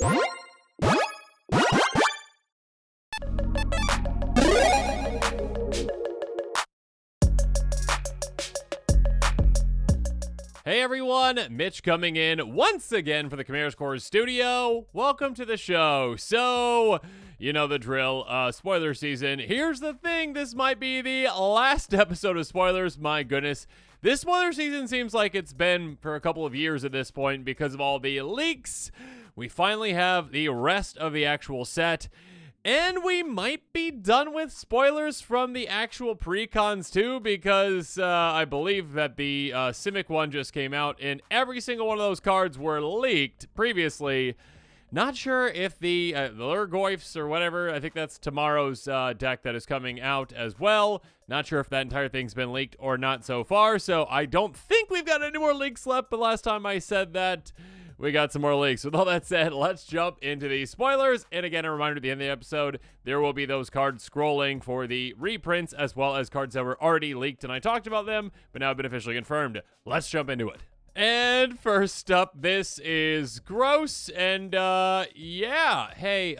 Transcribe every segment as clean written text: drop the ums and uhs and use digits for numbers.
Hey everyone, Mitch coming in once again for the Chimera's Core studio. Welcome to the show. So, you know the drill, spoiler season. Here's the thing, this might be the last episode of spoilers, my goodness. This spoiler season seems like it's been for a couple of years at this point because of all the leaks. We finally have the rest of the actual set. And we might be done with spoilers from the actual precons too, because I believe that the Simic one just came out, and every single one of those cards were leaked previously. Not sure if the Lurgoyfs or whatever, I think that's tomorrow's deck that is coming out as well. Not sure if that entire thing's been leaked or not so far, so I don't think we've got any more leaks left, but last time I said that, we got some more leaks. With all that said, let's jump into the spoilers. And again, a reminder at the end of the episode, there will be those cards scrolling for the reprints as well as cards that were already leaked. And I talked about them, but now have been officially confirmed. Let's jump into it. And first up, this is Gross. And yeah, hey,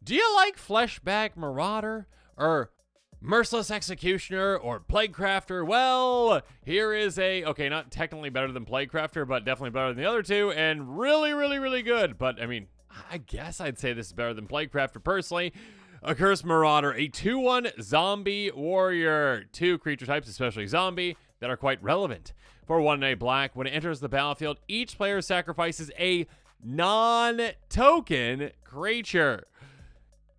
do you like Fleshback Marauder or Merciless Executioner or Plaguecrafter? Well, here is okay, not technically better than Plaguecrafter, but definitely better than the other two, and really, really, really good. But, I mean, I guess I'd say this is better than Plaguecrafter personally. Accursed Marauder, a 2/1 zombie warrior. 2 creature types, especially zombie, that are quite relevant. For 1 black, when it enters the battlefield, each player sacrifices a non-token creature.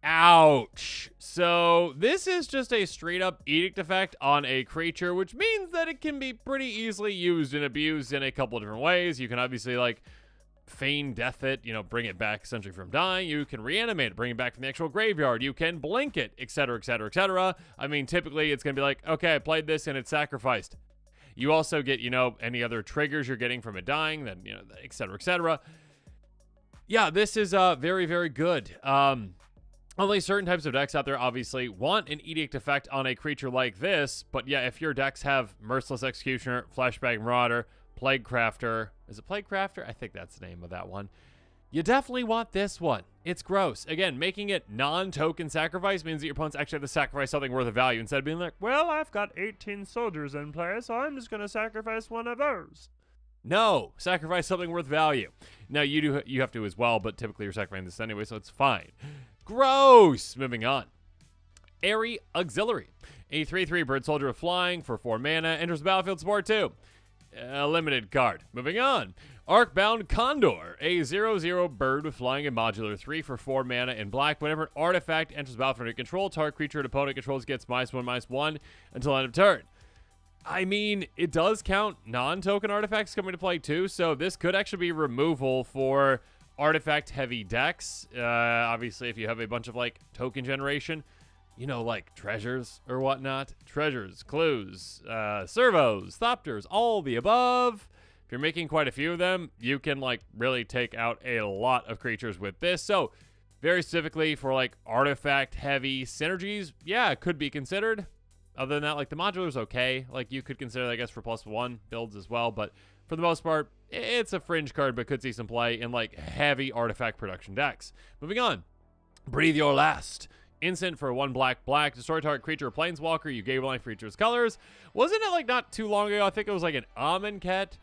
Ouch. So this is just a straight up edict effect on a creature, which means that it can be pretty easily used and abused in a couple of different ways. You can obviously like feign death it, bring it back essentially from dying. You can reanimate it, bring it back from the actual graveyard. You can blink it, etc., etc., etc. I mean, typically it's going to be like, okay, I played this and it's sacrificed. You also get, any other triggers you're getting from it dying, then, etc., etc. Yeah, this is very, very good. Only certain types of decks out there obviously want an edict effect on a creature like this, but yeah, if your decks have Merciless Executioner, Fleshback Marauder, Plaguecrafter, is it Plaguecrafter? I think that's the name of that one. You definitely want this one. It's Gross. Again, making it non-token sacrifice means that your opponents actually have to sacrifice something worth of value instead of being like, well, I've got 18 soldiers in play, so I'm just going to sacrifice one of those. No, sacrifice something worth value. Now, you have to as well, but typically you're sacrificing this anyway, so it's fine. Gross! Moving on. Airy Auxiliary. A 3/3 bird soldier with flying for 4 mana. Enters the battlefield, support 2. A limited card. Moving on. Arcbound Condor. A 0/0 bird with flying and modular 3 for 4 mana in black. Whenever an artifact enters the battlefield under control, target creature an opponent controls gets -1/-1 until end of turn. I mean, it does count non-token artifacts coming to play too, so this could actually be removal for artifact-heavy decks. Obviously, if you have a bunch of, like, token generation, like treasures or whatnot. Treasures, clues, servos, thopters, all the above. If you're making quite a few of them, you can, like, really take out a lot of creatures with this. So, very specifically for, like, artifact-heavy synergies, yeah, it could be considered. Other than that, like, the modular's okay. Like, you could consider it, I guess, for +1 builds as well, but for the most part, it's a fringe card, but could see some play in, like, heavy artifact production decks. Moving on. Breathe Your Last. Instant for 1 black. Destroy target creature or planeswalker. You gave life creature's colors. Wasn't it, like, not too long ago? I think it was, like, an Amonkhet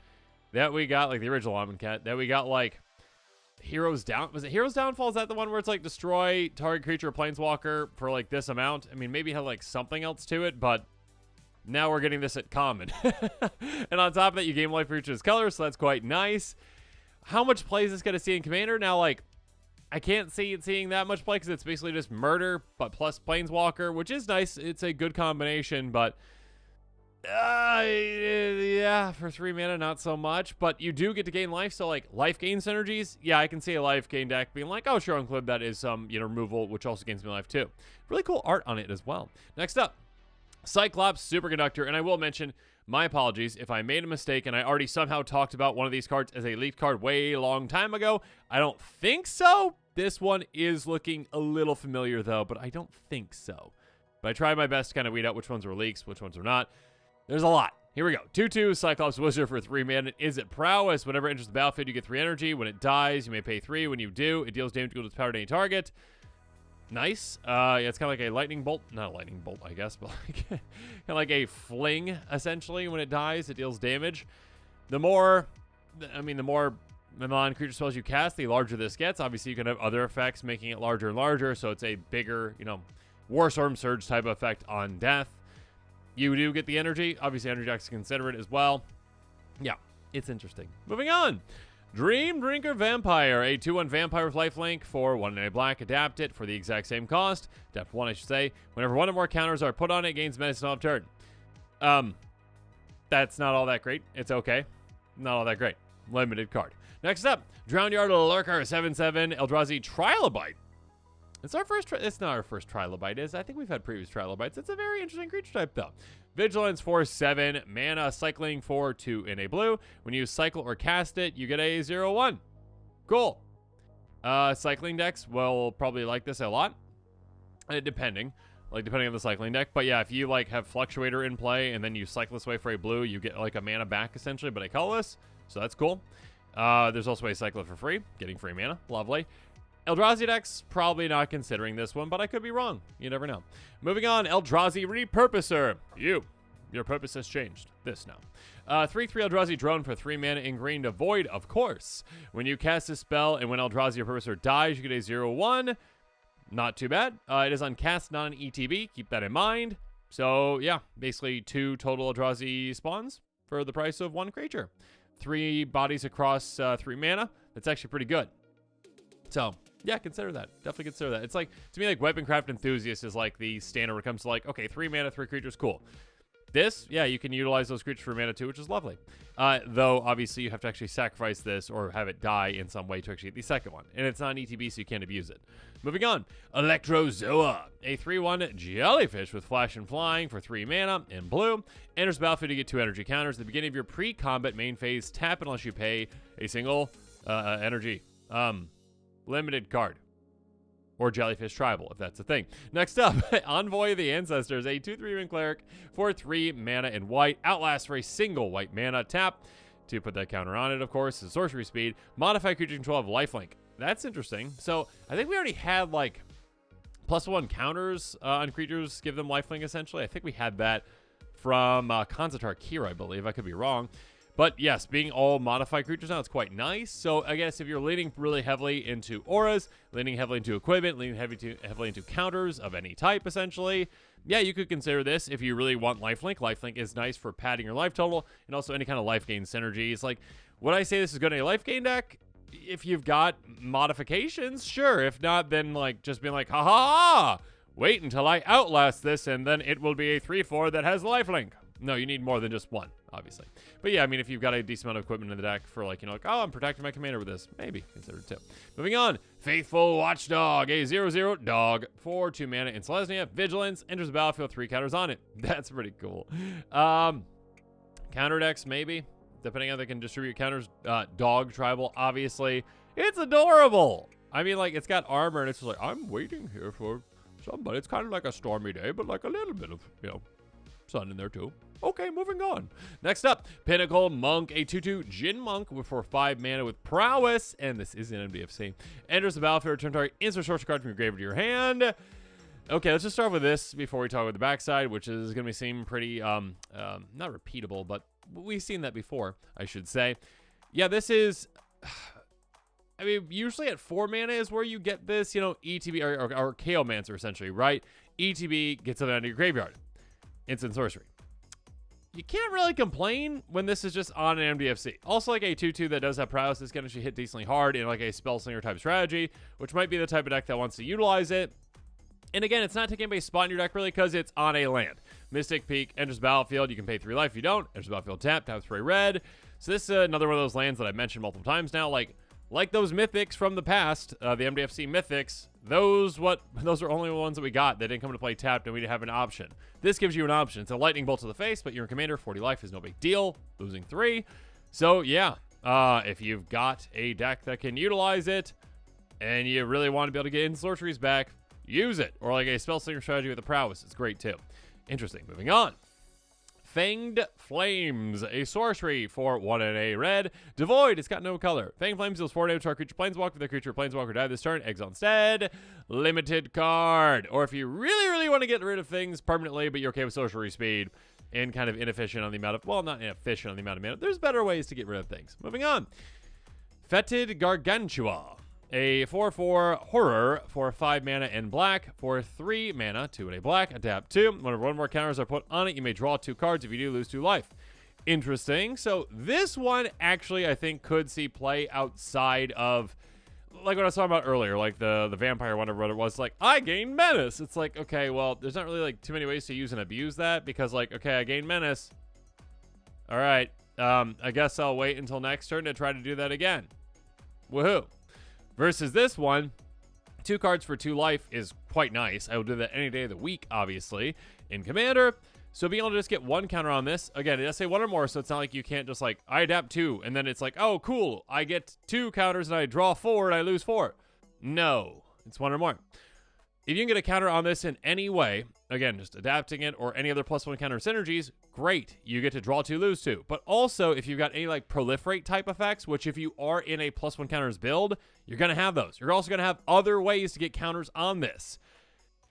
that we got, like, the original Amonkhet, that we got, like, Heroes Down. Was it Heroes Downfall? Is that the one where it's, like, destroy target creature or planeswalker for, like, this amount? I mean, maybe it had, like, something else to it, but now we're getting this at common. And on top of that, you game life creature's colors, so that's quite nice. How much play is this going to see in Commander? Now, like, I can't see it seeing that much play because it's basically just murder, but plus planeswalker, which is nice. It's a good combination, but yeah, for 3 mana, not so much. But you do get to gain life, so, like, life gain synergies. Yeah, I can see a life gain deck being like, oh, sure, include that is some, removal, which also gains me life too. Really cool art on it as well. Next up. Cyclops Superconductor, and I will mention, my apologies if I made a mistake and I already somehow talked about one of these cards as a leaked card way long time ago. I don't think so. This one is looking a little familiar though, but I don't think so. But I tried my best to kind of weed out which ones were leaks, which ones were not. There's a lot. Here we go. 2/2 Cyclops Wizard for 3 mana. Is it prowess? Whenever it enters the battlefield, you get 3 energy. When it dies, you may pay 3. When you do, it deals damage equal to its power to any target. Nice. Yeah, it's kind of like a lightning bolt. Not a lightning bolt, I guess, but like kind of like a fling, essentially. When it dies, it deals damage. The more non-creature spells you cast, the larger this gets. Obviously, you can have other effects making it larger and larger, so it's a bigger, Warstorm Surge type of effect on death. You do get the energy. Obviously, energy decks consider it as well. Yeah, it's interesting. Moving on. Dream Drinker Vampire. A 2/1 vampire with lifelink for 1 and a black. Adapt it for the exact same cost. Adapt 1, I should say. Whenever 1 or more counters are put on it, gains menace on turn. That's not all that great. It's okay. Not all that great. Limited card. Next up, Drownyard Lurker 7/7 Eldrazi Trilobite. It's not our first Trilobite. I think we've had previous Trilobites. It's a very interesting creature type, though. Vigilance for 7 mana, cycling for 2 in a blue. When you cycle or cast it, you get a 0/1. Cool. Cycling decks will probably like this a lot, depending on the cycling deck. But yeah, if you have Fluctuator in play and then you cycle this way for a blue, you get a mana back essentially, but a colorless. So that's cool. There's also a cycle for free, getting free mana. Lovely. Eldrazi decks, probably not considering this one, but I could be wrong. You never know. Moving on, Eldrazi Repurposer. Your purpose has changed. This now. 3/3 Eldrazi Drone for 3 mana in green to void, of course. When you cast a spell and when Eldrazi Repurposer dies, you get a 0/1. Not too bad. It is on cast, not on ETB. Keep that in mind. So, yeah, basically 2 total Eldrazi spawns for the price of 1 creature. 3 bodies across 3 mana. That's actually pretty good. So, yeah, consider that. Definitely consider that. It's to me, Weaponcraft Enthusiast is the standard when it comes to okay, 3 mana, 3 creatures, cool. This, yeah, you can utilize those creatures for mana too, which is lovely. Though, obviously, you have to actually sacrifice this or have it die in some way to actually get the second one. And it's not an ETB, so you can't abuse it. Moving on, Electrozoa. A 3/1 jellyfish with flash and flying for 3 mana in blue. Enters the battlefield to get 2 energy counters. At the beginning of your pre-combat main phase, tap unless you pay a single energy. Limited card. Or Jellyfish Tribal, if that's a thing. Next up, Envoy of the Ancestors, a 2/3 cleric for 3 mana in white. Outlast for a single white mana. Tap to put that counter on it, of course. It's sorcery speed. Modify creature control of lifelink. That's interesting. So, I think we already had, +1 counters on creatures, give them lifelink, essentially. I think we had that from Kanzatar Kira, I believe. I could be wrong. But yes, being all modified creatures now, it's quite nice. So I guess if you're leaning really heavily into auras, leaning heavily into equipment, leaning heavily into counters of any type, essentially, yeah, you could consider this if you really want lifelink. Lifelink is nice for padding your life total and also any kind of life gain synergies. Would I say this is good in a life gain deck? If you've got modifications, sure. If not, then just being ha ha ha! Wait until I outlast this and then it will be a 3/4 that has lifelink. No, you need more than just 1, obviously. But yeah, I mean, if you've got a decent amount of equipment in the deck for oh, I'm protecting my commander with this, maybe consider it too. Moving on, Faithful Watchdog, a 0/0 dog for 2 mana in Selesnya. Vigilance, enters the battlefield, 3 counters on it. That's pretty cool. Counter decks, maybe, depending on how they can distribute counters. Dog Tribal, obviously. It's adorable. I mean, it's got armor, and it's just I'm waiting here for somebody. It's kind of like a stormy day, but a little bit of, sun in there too. Okay, moving on. Next up, Pinnacle Monk, a 2/2 Djinn Monk for 5 mana with prowess, and this is an MDFC. Enters the battlefield, return target, insert sorcery card from your grave to your hand. Okay, let's just start with this before we talk about the backside, which is going to seem pretty, not repeatable, but we've seen that before, I should say. Yeah, this is, I mean, usually at 4 mana is where you get this, ETB, or Chaomancer, essentially, right? ETB gets it out of your graveyard. Instant sorcery. You can't really complain when this is just on an MDFC. Also, a 2/2 that does have prowess is going to actually hit decently hard in a spell slinger type strategy, which might be the type of deck that wants to utilize it. And again, it's not taking a spot in your deck really because it's on a land. Mystic Peak enters battlefield. You can pay 3 life if you don't. Enters battlefield tap 3 red. So this is another one of those lands that I've mentioned multiple times now. Like those mythics from the past, the MDFC mythics, those are only the ones that we got that didn't come into play tapped and we didn't have an option. This gives you an option. It's a lightning bolt to the face, but you're a commander, 40 life is no big deal, losing 3. So yeah, if you've got a deck that can utilize it and you really want to be able to get in sorceries back, use it. Or a spell slinger strategy with a prowess, it's great too. Interesting. Moving on. Fanged Flames, a sorcery for 1 and a red. Devoid, it's got no color. Fanged Flames deals 4 damage to our creature planeswalker. If the creature planeswalker died this turn, exile instead. Limited card. Or if you really, really want to get rid of things permanently, but you're okay with sorcery speed and kind of inefficient on the amount of, well, not inefficient on the amount of mana. There's better ways to get rid of things. Moving on. Fetid Gargantua. A 4/4 horror for 5 mana and black for 3 mana, 2 and a black, adapt 2. Whenever 1 more counters are put on it, you may draw 2 cards. If you do, lose 2 life. Interesting. So this one actually, I think, could see play outside of, like what I was talking about earlier, like the vampire one or what it was, like, I gain menace. It's like, okay, well, there's not really like too many ways to use and abuse that because, like, okay, I gain menace. All right. I guess I'll wait until next turn to try to do that again. Woohoo. Versus this one, 2 cards for 2 life is quite nice. I will do that any day of the week, obviously, in Commander. So being able to just get 1 counter on this, again, it does say 1 or more, so it's not like you can't just like, I adapt 2, and then it's like, oh, cool, I get 2 counters and I draw 4 and I lose 4. No, it's 1 or more. If you can get a counter on this in any way, again, just adapting it or any other +1 counter synergies, great. You get to draw 2, lose 2. But also, if you've got any like proliferate type effects, which if you are in a +1 counters build, you're going to have those. You're also going to have other ways to get counters on this.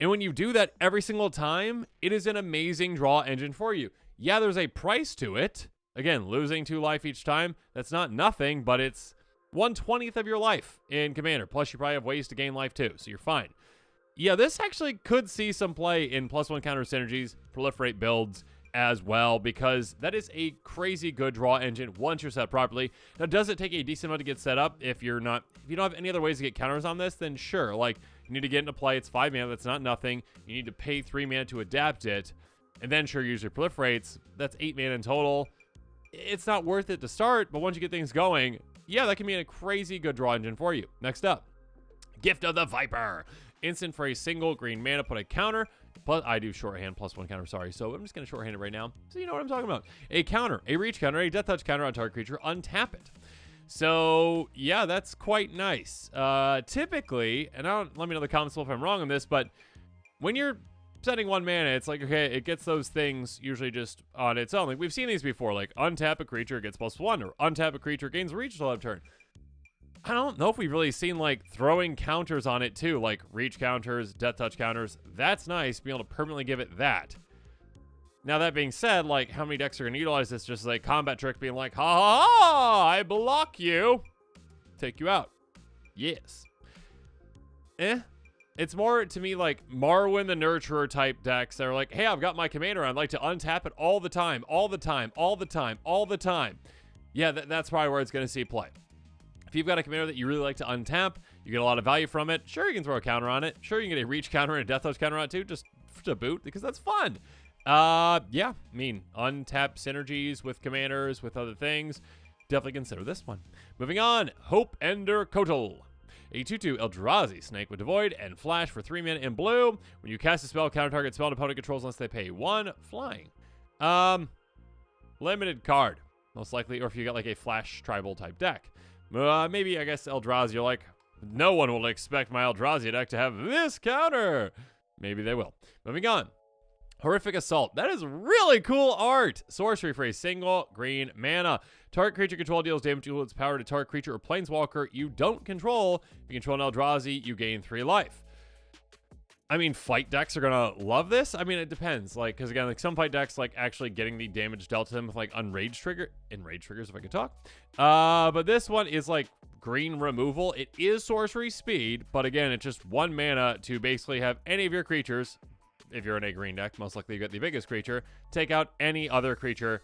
And when you do that every single time, it is an amazing draw engine for you. Yeah, there's a price to it. Again, losing 2 life each time, that's not nothing, but it's 1/20th of your life in Commander. Plus, you probably have ways to gain life too, so you're fine. Yeah, this actually could see some play in +1 counter synergies, proliferate builds as well, because that is a crazy good draw engine once you're set properly. Now, does it take a decent amount to get set up? If you don't have any other ways to get counters on this, then sure. Like, you need to get into play. It's 5 mana. That's not nothing. You need to pay 3 mana to adapt it, and then sure, use your proliferates. That's 8 mana in total. It's not worth it to start, but once you get things going, yeah, that can be a crazy good draw engine for you. Next up, Gift of the Viper. Instant for a single green mana, put a counter. Plus, I do shorthand +1 counter, sorry. So I'm just going to shorthand it right now. So you know what I'm talking about. A counter, a reach counter, a death touch counter on target creature, untap it. So yeah, that's quite nice. Typically, and let me know in the comments if I'm wrong on this, but when you're setting 1 mana, it's like, okay, it gets those things usually just on its own. Like we've seen these before, like untap a creature, gets +1, or untap a creature, gains reach until end of turn. I don't know if we've really seen like throwing counters on it too, like reach counters, death touch counters. That's nice, being able to permanently give it that. Now that being said, like how many decks are gonna utilize this just like combat trick being like, ha ha ha, I block you, take you out. Yes. It's more to me like Marwyn the Nurturer type decks that are like, hey, I've got my commander, I'd like to untap it all the time, all the time, all the time, all the time. Yeah, that's probably where it's gonna see play. If you've got a commander that you really like to untap, you get a lot of value from it. Sure, you can throw a counter on it. Sure, you can get a reach counter and a death touch counter on it too, just to boot, because that's fun. Yeah, I mean, untap synergies with commanders, with other things. Definitely consider this one. Moving on, Hope Ender Kotal. A 2/2 Eldrazi snake with Devoid and Flash for 3 mana in blue. When you cast a spell, counter target spell opponent controls unless they pay 1 flying. Limited card, most likely, or if you got like a Flash tribal type deck. Maybe, I guess, Eldrazi, you're like, no one will expect my Eldrazi deck to have this counter. Maybe they will. Moving on. Horrific Assault. That is really cool art. Sorcery for a single green mana. Target creature control deals damage equal to its power to target creature or planeswalker you don't control. If you control an Eldrazi, you gain 3 life. I mean, fight decks are gonna love this. I mean, it depends. Like, because again, like some fight decks, like actually getting the damage dealt to them with like enrage triggers, if I could talk. But this one is like green removal. It is sorcery speed, but again, it's just 1 mana to basically have any of your creatures. If you're in a green deck, most likely you get the biggest creature. Take out any other creature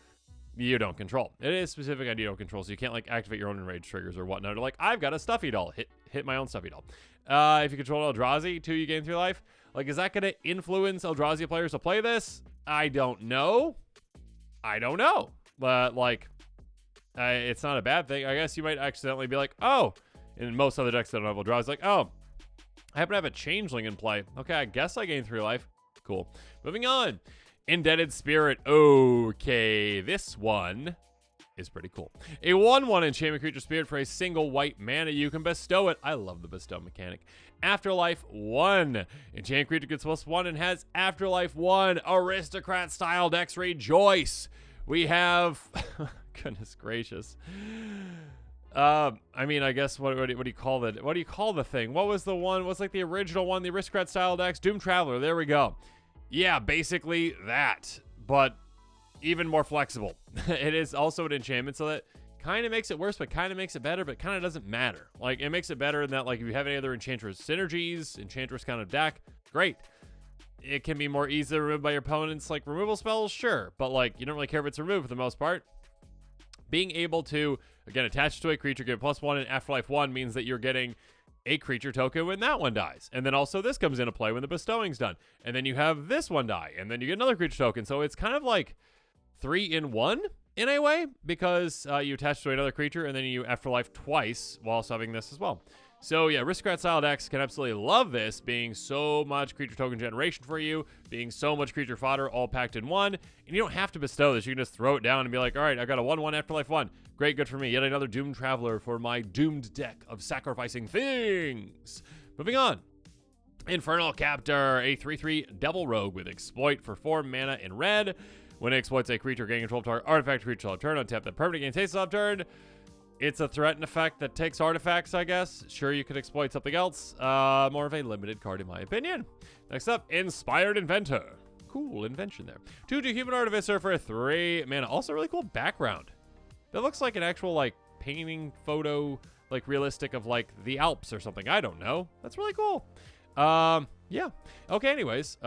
you don't control. It is specific and you don't control, so you can't like activate your own enrage triggers or whatnot. Or like, I've got a stuffy doll. Hit my own stuffy doll. If you control Eldrazi, 2, you gain 3 life. Like, is that going to influence Eldrazi players to play this? I don't know. But like, it's not a bad thing. I guess you might accidentally be like, oh, in most other decks that don't have Eldrazi, like, oh, I happen to have a changeling in play. Okay, I guess I gain 3 life. Cool. Moving on. Indebted Spirit. Okay, this one is pretty cool. A 1/1 enchantment creature spirit for a single white mana. You can bestow it. I love the bestow mechanic. Afterlife 1. Enchantment creature gets +1 and has Afterlife 1. Aristocrat style decks rejoice. We have, goodness gracious. I mean, I guess what do you call it? What do you call the thing? What was the one? What's like the original one? The Aristocrat style decks? Doom Traveler. There we go. Yeah, basically that, but even more flexible. It is also an enchantment, so that kind of makes it worse, but kind of makes it better, but kind of doesn't matter. Like, it makes it better in that, like, if you have any other Enchantress synergies, Enchantress kind of deck, great. It can be more easily removed by your opponents, like removal spells, sure, but like, you don't really care if it's removed for the most part. Being able to, again, attach to a creature, get +1 and Afterlife 1 means that you're getting a creature token when that one dies. And then also this comes into play when the bestowing's done. And then you have this one die, and then you get another creature token. So it's kind of like 3-in-1 in a way, because you attach to another creature and then you Afterlife twice while also having this as well. So yeah, Aristocrat style decks can absolutely love this, being so much creature token generation for you, being so much creature fodder all packed in one, and you don't have to bestow this. You can just throw it down and be like, all right, I got a 1/1 Afterlife 1. Great, good for me. Yet another Doomed Traveler for my doomed deck of sacrificing things. Moving on. Infernal Captor, a 3/3 Devil Rogue with Exploit for 4 mana in red. When it exploits a creature, gaining control of target artifact creature till turn, untap that permanent, gain taste turn. It's a threatened effect that takes artifacts, I guess. Sure, you could exploit something else. More of a limited card, in my opinion. Next up, Inspired Inventor. Cool invention there. 2/2 Human Artificer for 3 mana. Also, really cool background. That looks like an actual, like, painting photo, like, realistic of, like, the Alps or something. I don't know. That's really cool. Yeah. Okay, anyways.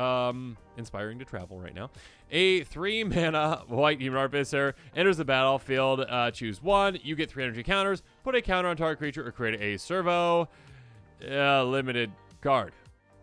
Inspiring to travel right now. A 3 mana white Human Artificer enters the battlefield. Choose 1. You get 3 energy counters. Put a counter on target creature or create a servo. Limited card.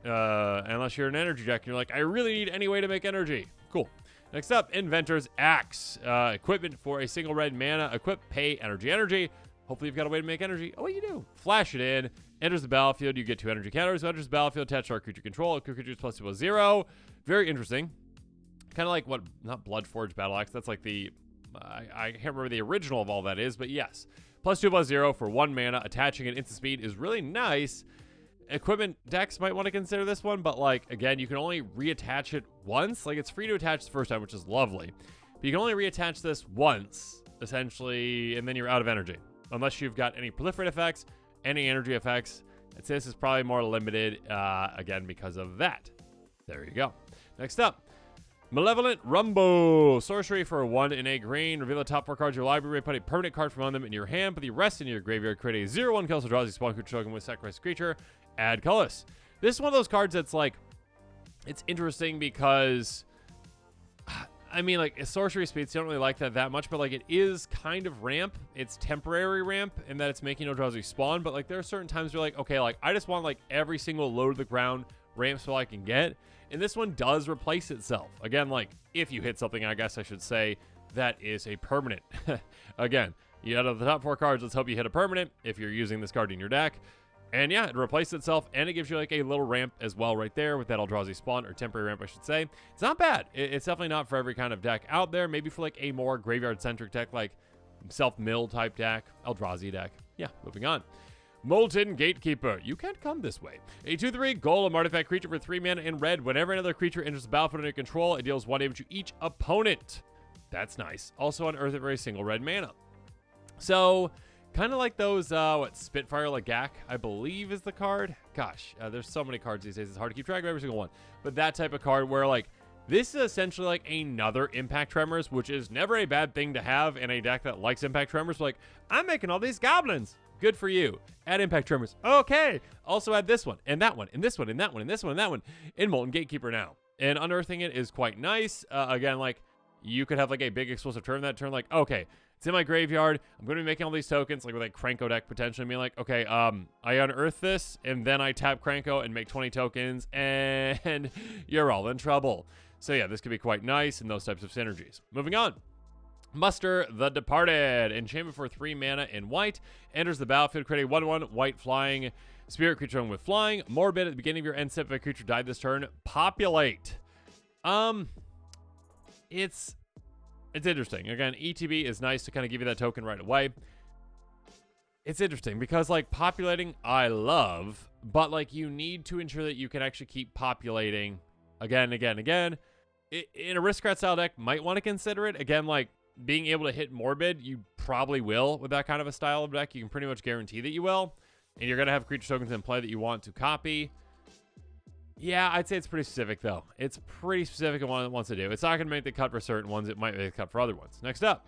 Unless you're an energy deck and you're like, I really need any way to make energy. Cool. Next up, Inventor's Axe. Equipment for a single red mana. Equip, pay, energy. Hopefully you've got a way to make energy. Oh, you do. Flash it in. Enters the battlefield. You get 2 energy counters. Enters the battlefield. Attach to our creature control. Creatures +2/+0. Very interesting. Kind of like what, not Bloodforged Battle Axe. That's like the, I can't remember the original of all that is, but yes. +2/+0 for 1 mana. Attaching an instant speed is really nice. Equipment decks might want to consider this one, but like, again, you can only reattach it once. Like, it's free to attach the first time, which is lovely. But you can only reattach this once, essentially, and then you're out of energy. Unless you've got any proliferate effects, any energy effects. I'd say this is probably more limited, again, because of that. There you go. Next up, Malevolent Rumble. Sorcery for 1 in a green. Reveal the top 4 cards of your library. Put a permanent card from among them in your hand. Put the rest in your graveyard. Create a 0/1 Eldrazi spawn creature token with sacrifice creature. Add colorless. This is one of those cards that's like, it's interesting because, I mean, like, sorcery speeds, you don't really like that much, but like, it is kind of ramp. It's temporary ramp in that it's making Eldrazi spawn, but like, there are certain times where like, okay, like, I just want like every single low to the ground ramp spell I can get. And this one does replace itself. Again, like, if you hit something, I guess I should say, that is a permanent. Again, you out of the top 4 cards, let's hope you hit a permanent if you're using this card in your deck. And yeah, it replaces itself, and it gives you like a little ramp as well right there with that Eldrazi spawn, or temporary ramp, I should say. It's not bad. It's definitely not for every kind of deck out there. Maybe for like a more graveyard-centric deck, like self-mill type deck, Eldrazi deck. Yeah, moving on. Molten Gatekeeper. You can't come this way. A 2/3 Golem artifact creature for 3 mana in red. Whenever another creature enters the battlefield under your control, it deals 1 damage to each opponent. That's nice. Also unearth it for a single red mana. So, kind of like those, Spitfire Lagak, I believe is the card. Gosh, there's so many cards these days, it's hard to keep track of every single one. But that type of card where, like, this is essentially like another Impact Tremors, which is never a bad thing to have in a deck that likes Impact Tremors. Like, I'm making all these goblins. Good for you. Add Impact Tremors. Okay. Also add this one, and that one, and this one, and that one, and this one, and that one, in Molten Gatekeeper now. And unearthing it is quite nice. Again, like, you could have like a big explosive turn that turn, like, okay, it's in my graveyard. I'm going to be making all these tokens, like with like Krenko deck potentially being like, okay, I unearth this, and then I tap Krenko and make 20 tokens, and you're all in trouble. So yeah, this could be quite nice in those types of synergies. Moving on. Muster the Departed. Enchantment for 3 mana in white. Enters the battlefield, create a 1/1 white flying spirit creature with flying. Morbid at the beginning of your end step. If a creature died this turn, populate. It's It's interesting. Again, ETB is nice to kind of give you that token right away. It's interesting because, like, populating, I love, but, like, you need to ensure that you can actually keep populating again. In Aristocrat style deck, might want to consider it. Again, like, being able to hit Morbid, you probably will with that kind of a style of deck. You can pretty much guarantee that you will. And you're going to have creature tokens in play that you want to copy. Yeah, I'd say it's pretty specific, though. It's pretty specific on what it wants to do. It's not going to make the cut for certain ones. It might make the cut for other ones. Next up.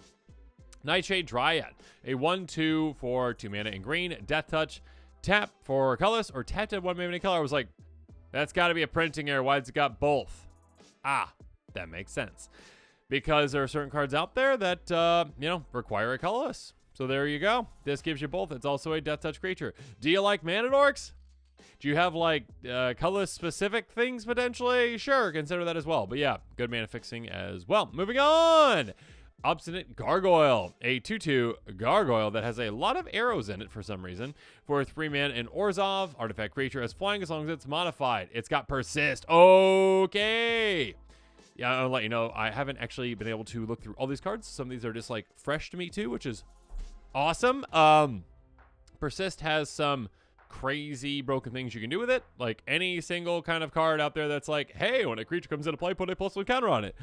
Nightshade Dryad, a 1/2 for 2 mana in green, Death Touch, tap for colorless, or tap to 1 mana in color. I was like, that's got to be a printing error. Why's it got both? Ah, that makes sense. Because there are certain cards out there that, require a colorless. So there you go. This gives you both. It's also a Death Touch creature. Do you like mana dorks? Do you have, like, colorless specific things potentially? Sure, consider that as well. But yeah, good mana fixing as well. Moving on. Obstinate Gargoyle, a 2/2 gargoyle that has a lot of arrows in it for some reason. For 3 mana in Orzhov, artifact creature has flying as long as it's modified. It's got persist. Okay. Yeah, I'll let you know, I haven't actually been able to look through all these cards. Some of these are just like fresh to me too, which is awesome. Persist has some crazy broken things you can do with it. Like any single kind of card out there that's like, hey, when a creature comes into play, put a +1 counter on it.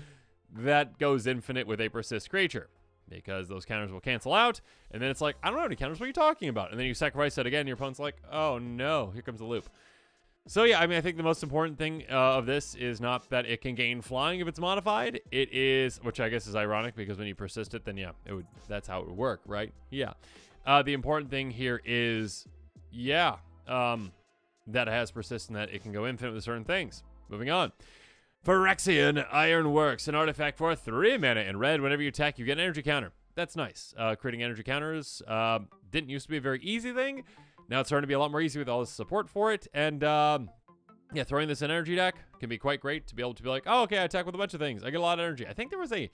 That goes infinite with a persist creature because those counters will cancel out. And then it's like, I don't know any counters. What are you talking about? And then you sacrifice it again. And your opponent's like, oh no, here comes the loop. So yeah, I mean, I think the most important thing of this is not that it can gain flying if it's modified. It is, which I guess is ironic because when you persist it, then yeah, that's how it would work, right? Yeah. The important thing here is, that it has persist and that it can go infinite with certain things. Moving on. Phyrexian Ironworks, an artifact for 3 mana in red. Whenever you attack, you get an energy counter. That's nice. Creating energy counters didn't used to be a very easy thing. Now it's starting to be a lot more easy with all the support for it. And throwing this in energy deck can be quite great to be able to be like, oh, okay, I attack with a bunch of things. I get a lot of energy. I think there was the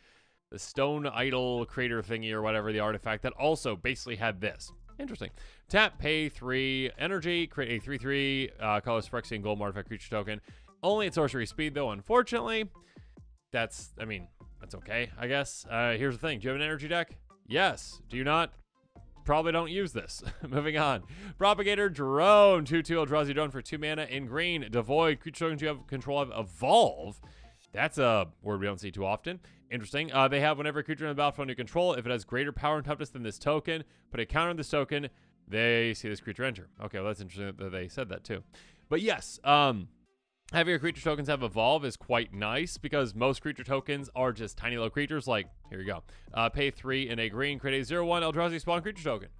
Stone Idol Crater thingy or whatever, the artifact that also basically had this. Interesting. Tap, pay 3 energy, create a 3/3 colorless Phyrexian Golem artifact creature token. Only at sorcery speed, though, unfortunately. That's okay, I guess. Here's the thing. Do you have an energy deck? Yes. Do you not? Probably don't use this. Moving on. Propagator Drone. 2/2 Eldrazi Drone for 2 mana in green. Devoid. Creature tokens you have control of evolve. That's a word we don't see too often. Interesting. They have whenever a creature in the battlefield you control, if it has greater power and toughness than this token, put a counter on this token, they see this creature enter. Okay, well, that's interesting that they said that, too. But yes, having your creature tokens have evolve is quite nice because most creature tokens are just tiny little creatures. Like, here you go. Pay 3 in a green, create a 0/1 Eldrazi spawn creature token.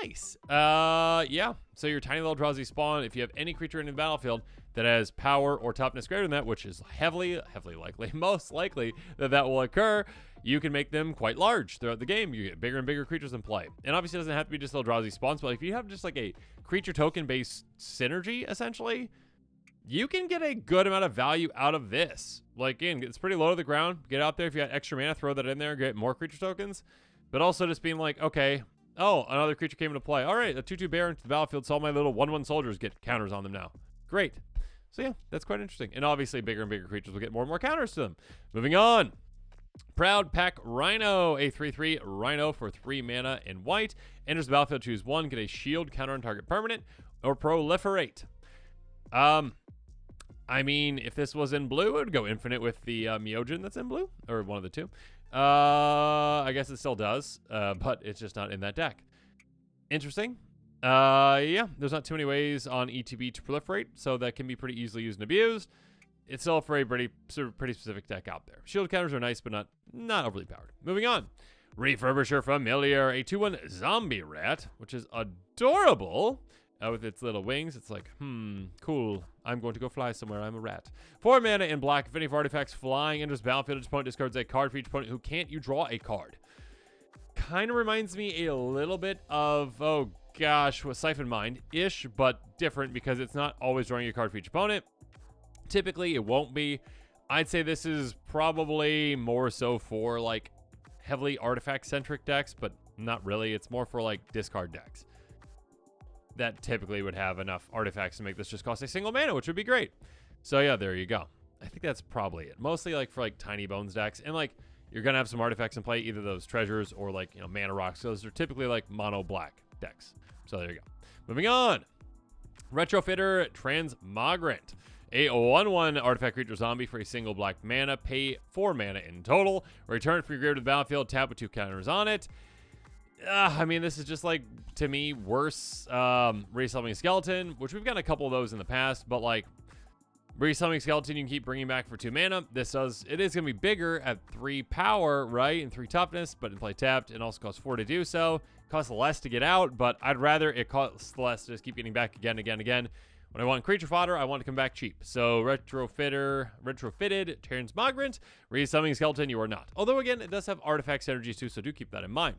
Nice. Yeah. So your tiny little Eldrazi spawn, if you have any creature in the battlefield that has power or toughness greater than that, which is heavily likely, most likely that will occur, you can make them quite large throughout the game. You get bigger and bigger creatures in play. And obviously it doesn't have to be just Eldrazi spawns, but if you have just like a creature token based synergy, essentially, you can get a good amount of value out of this. Like, again, it's pretty low to the ground. Get out there. If you got extra mana, throw that in there, get more creature tokens. But also just being like, okay, oh, another creature came into play. All right, a 2/2 bear into the battlefield, so all my little 1/1 soldiers get counters on them now. Great. So yeah, that's quite interesting. And obviously, bigger and bigger creatures will get more and more counters to them. Moving on. Proud Pack Rhino, a 3/3 Rhino for 3 mana in white. Enters the battlefield, choose 1, get a shield, counter on target permanent, or proliferate. I mean, if this was in blue, it would go infinite with the Myojin that's in blue, or one of the two. I guess it still does, but it's just not in that deck. Interesting. Yeah, there's not too many ways on ETB to proliferate, so that can be pretty easily used and abused. It's still for a pretty specific deck out there. Shield counters are nice, but not overly powered. Moving on. Refurbisher Familiar, a 2/1 zombie rat, which is adorable. With its little wings, it's like, cool. I'm going to go fly somewhere. I'm a rat. 4 mana in black. If any of artifacts flying enters battlefield, each opponent discards a card for each opponent who can't you draw a card. Kind of reminds me a little bit of, oh gosh, what Siphon Mind-ish, but different because it's not always drawing a card for each opponent. Typically, it won't be. I'd say this is probably more so for like heavily artifact-centric decks, but not really. It's more for like discard decks that typically would have enough artifacts to make this just cost a single mana, which would be great. So yeah, there you go. I think that's probably it. Mostly like for like tiny bones decks. And like, you're going to have some artifacts in play, either those treasures or like, you know, mana rocks. Those are typically like mono black decks. So there you go. Moving on. Retrofitter Transmogrant. A 1/1 artifact creature zombie for a single black mana. Pay 4 mana in total. Return from your grave to the battlefield. Tap with 2 counters on it. I mean, this is just like, to me, worse Resummoning Skeleton, which we've gotten a couple of those in the past, but like Resummoning Skeleton you can keep bringing back for 2 mana. It is going to be bigger at 3 power, right, and 3 toughness, but in play tapped, and also costs 4 to do so. It costs less to get out, but I'd rather it costs less to just keep getting back again. When I want creature fodder, I want to come back cheap. So retrofitted Transmogrant, Resummoning Skeleton, you are not. Although again, it does have artifact synergies too, so do keep that in mind.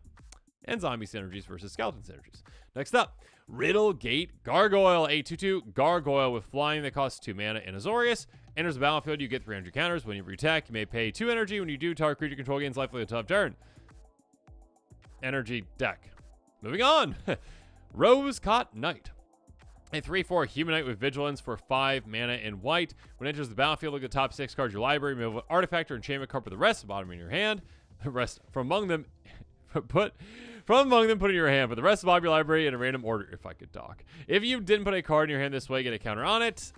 And zombie synergies versus skeleton synergies. Next up, Riddlegate Gargoyle, a 2/2 gargoyle with flying that costs 2 mana in Azorius. Enters the battlefield, you get 300 counters. Whenever you attack, you may pay 2 energy. When you do, target creature control gains life with a top turn. Energy deck. Moving on. Rose-Caught Knight. A 3/4 humanoid with vigilance for 5 mana in white. When it enters the battlefield, look at the top 6 cards of your library. Move an artifact or enchantment card with the rest of the bottom in your hand. The rest from among them, put in your hand. But the rest of the bottom of your library in a random order, if I could talk. If you didn't put a card in your hand this way, get a counter on it.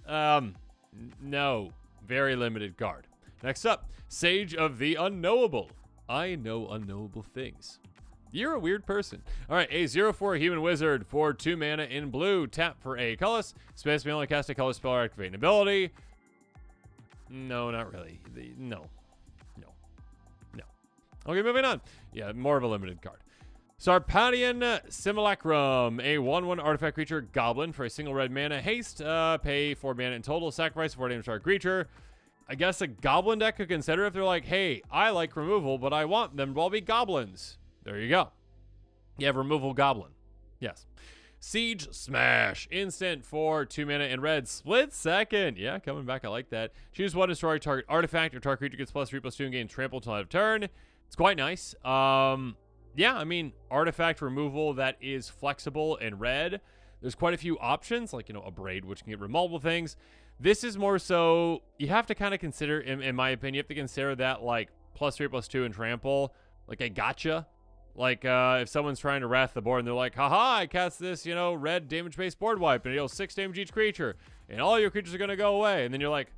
No. Very limited card. Next up, Sage of the Unknowable. I know unknowable things. You're a weird person. All right, a 0/4 human wizard for 2 mana in blue. Tap for a colorless. Space may only cast a color spell or activate an ability. No, not really. No. Okay, moving on. Yeah, more of a limited card. Sarpadian Simulacrum, a 1/1 artifact creature goblin for a single red mana. Haste, pay 4 mana in total. Sacrifice 4 damage to our creature. I guess a goblin deck could consider if they're like, hey, I like removal, but I want them to all be goblins. There you go. You have removal goblin. Yes. Siege Smash. Instant for 2 mana in red. Split second. Yeah, coming back. I like that. Choose 1 destroy target artifact. Your target creature gets +3/+2 and gains trample until end of turn. It's quite nice. Yeah, I mean, artifact removal that is flexible in red. There's quite a few options, like, you know, a braid, which can get rid of multiple things. This is more so, you have to kind of consider, in my opinion, you have to consider that, like, +3/+2 and trample, like a gotcha. Like, if someone's trying to wrath the board and they're like, haha, I cast this, you know, red damage-based board wipe, and it deals 6 damage each creature, and all your creatures are going to go away. And then you're like,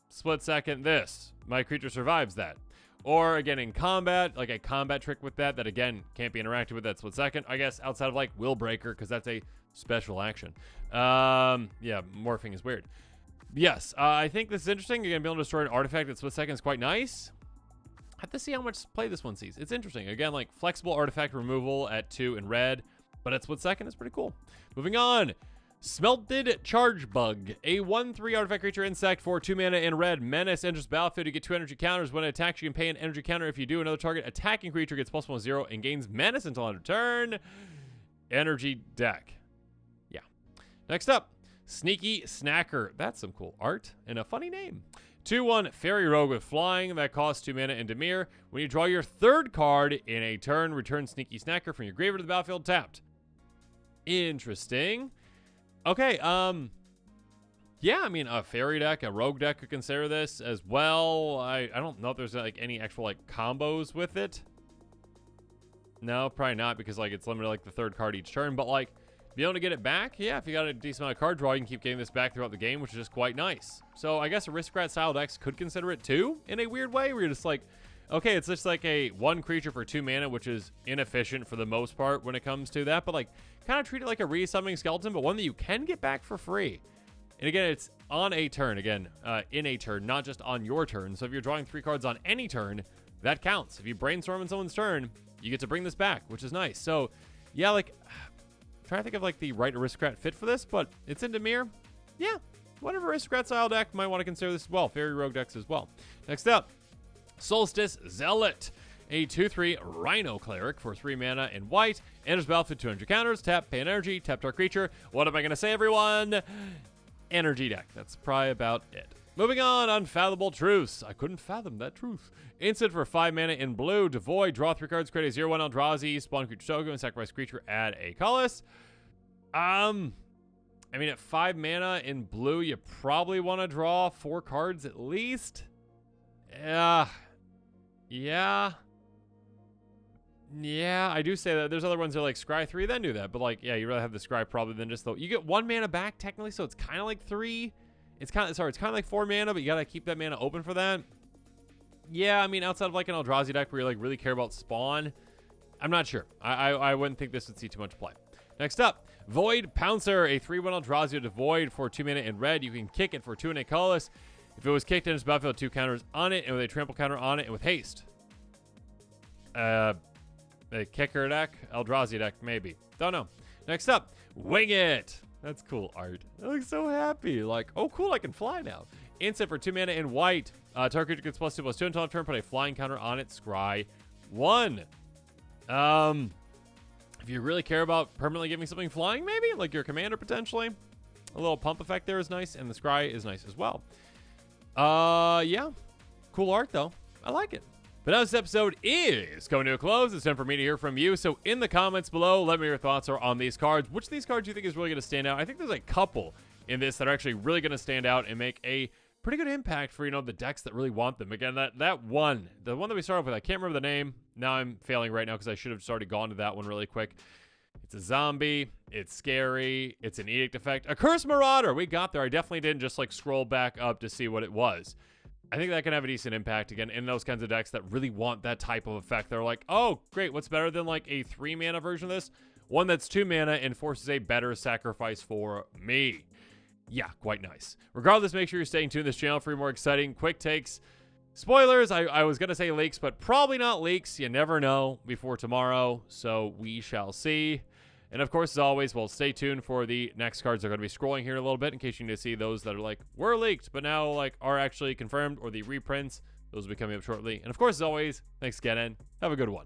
split second this. My creature survives that. Or, again, in combat, like a combat trick with that again, can't be interacted with that split second. I guess outside of, like, Will Breaker, because that's a special action. Yeah, morphing is weird. Yes, I think this is interesting. You're going to be able to destroy an artifact that split second is quite nice. Have to see how much play this one sees. It's interesting. Again, like flexible artifact removal at 2 in red, but at split second is pretty cool. Moving on. Smelted Charge Bug. A 1/3 artifact creature insect for 2 mana in red. Menace enters battlefield. You get 2 energy counters. When it attacks, you can pay an energy counter. If you do, another target attacking creature gets +1/+0 and gains menace until end of turn. Energy deck. Yeah. Next up, Sneaky Snacker. That's some cool art and a funny name. 2/1 Fairy Rogue with flying that costs 2 mana in Dimir. When you draw your 3rd card in a turn, return Sneaky Snacker from your graveyard to the battlefield tapped. Interesting. Okay, yeah, I mean, a fairy deck, a rogue deck could consider this as well. I don't know if there's like any actual like combos with it. No, probably not, because like it's limited like the 3rd card each turn, but like be able to get it back, yeah, if you got a decent amount of card draw, you can keep getting this back throughout the game, which is just quite nice. So I guess Aristocrat style decks could consider it too, in a weird way, where you're just like, okay, it's just like a 1 creature for 2 mana, which is inefficient for the most part when it comes to that, but like kind of treat it like a Resummoning Skeleton, but one that you can get back for free. And again, it's on a turn, again, in a turn, not just on your turn. So if you're drawing 3 cards on any turn, that counts. If you brainstorm on someone's turn, you get to bring this back, which is nice. So yeah, like, trying to think of like the right Aristocrat fit for this, but it's in Dimir. Yeah, whatever Aristocrat style deck might want to consider this as well. Fairy Rogue decks as well. Next up, Solstice Zealot. A 2/3 Rhino Cleric for 3 mana in white. Enters battlefield 200 counters. Tap, pay an energy. Tap our creature. What am I going to say, everyone? Energy deck. That's probably about it. Moving on, Unfathomable Truths. I couldn't fathom that truth. Instant for 5 mana in blue. Devoid. Draw 3 cards. Create a 0/1 Eldrazi. Spawn creature token and sacrifice creature. Add a colorless. I mean, at 5 mana in blue, you probably want to draw 4 cards at least. Yeah. Yeah. Yeah, I do say that. There's other ones that are like scry 3, then do that. But like, yeah, you rather have the scry probably than just the... You get 1 mana back technically, so it's kind of like 3. It's kind of like 4 mana, but you gotta keep that mana open for that. Yeah, I mean, outside of like an Eldrazi deck where you like really care about spawn, I'm not sure. I wouldn't think this would see too much play. Next up, Void Pouncer, a 3/1 Eldrazi with Void for 2 mana in red. You can kick it for 2 and a colorless. If it was kicked in its battlefield, 2 counters on it, and with a trample counter on it, and with haste. A kicker deck, Eldrazi deck, maybe. Don't know. Next up, Wing It. That's cool art. I look so happy. Like, oh cool, I can fly now. Instant for 2 mana in white. Target creature gets +2/+2 until turn. Put a flying counter on it. Scry 1. If you really care about permanently giving something flying, maybe like your commander potentially. A little pump effect there is nice, and the scry is nice as well. Yeah, cool art though. I like it. But now this episode is coming to a close. It's time for me to hear from you. So in the comments below, let me know your thoughts are on these cards. Which of these cards do you think is really going to stand out? I think there's a couple in this that are actually really going to stand out and make a pretty good impact for, you know, the decks that really want them. Again, the one that we started with, I can't remember the name. Now I'm failing right now because I should have just already gone to that one really quick. It's a zombie. It's scary. It's an Edict effect. A Curse Marauder. We got there. I definitely didn't just like scroll back up to see what it was. I think that can have a decent impact, again, in those kinds of decks that really want that type of effect. They're like, oh, great, what's better than, like, a 3-mana version of this? One that's 2 mana and forces a better sacrifice for me. Yeah, quite nice. Regardless, make sure you're staying tuned to this channel for more exciting quick takes. Spoilers, I was going to say leaks, but probably not leaks. You never know before tomorrow, so we shall see. And of course, as always, well, stay tuned for the next cards. They're going to be scrolling here in a little bit in case you need to see those that are like, were leaked, but now like are actually confirmed, or the reprints. Those will be coming up shortly. And of course, as always, thanks again. Have a good one.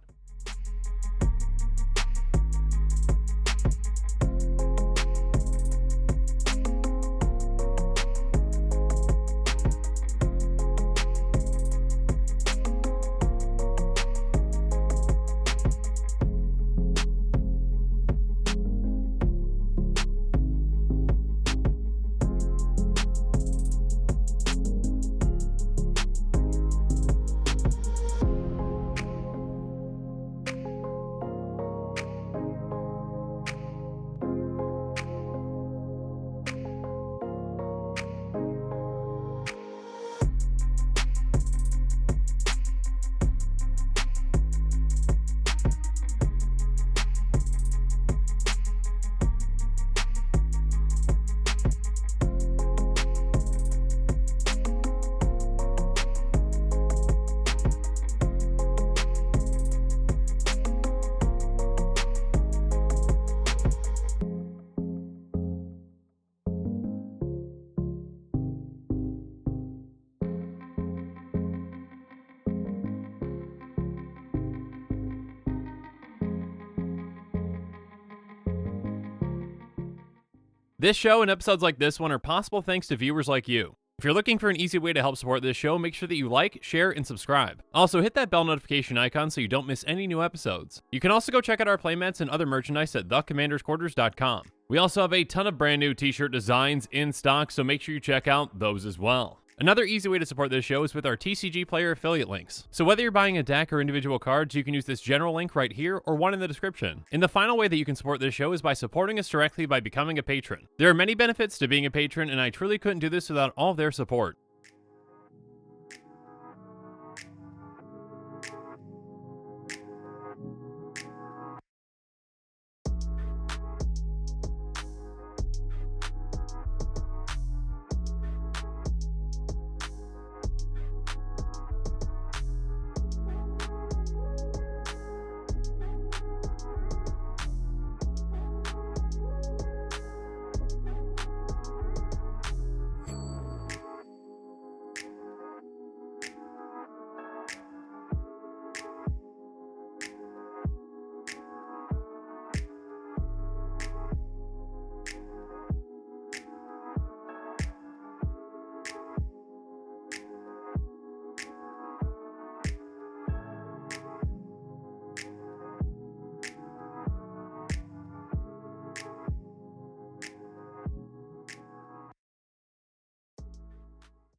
This show and episodes like this one are possible thanks to viewers like you. If you're looking for an easy way to help support this show, make sure that you like, share, and subscribe. Also, hit that bell notification icon so you don't miss any new episodes. You can also go check out our playmats and other merchandise at thecommandersquarters.com. We also have a ton of brand new t-shirt designs in stock, so make sure you check out those as well. Another easy way to support this show is with our TCG Player affiliate links. So whether you're buying a deck or individual cards, you can use this general link right here or one in the description. And the final way that you can support this show is by supporting us directly by becoming a patron. There are many benefits to being a patron, and I truly couldn't do this without all of their support.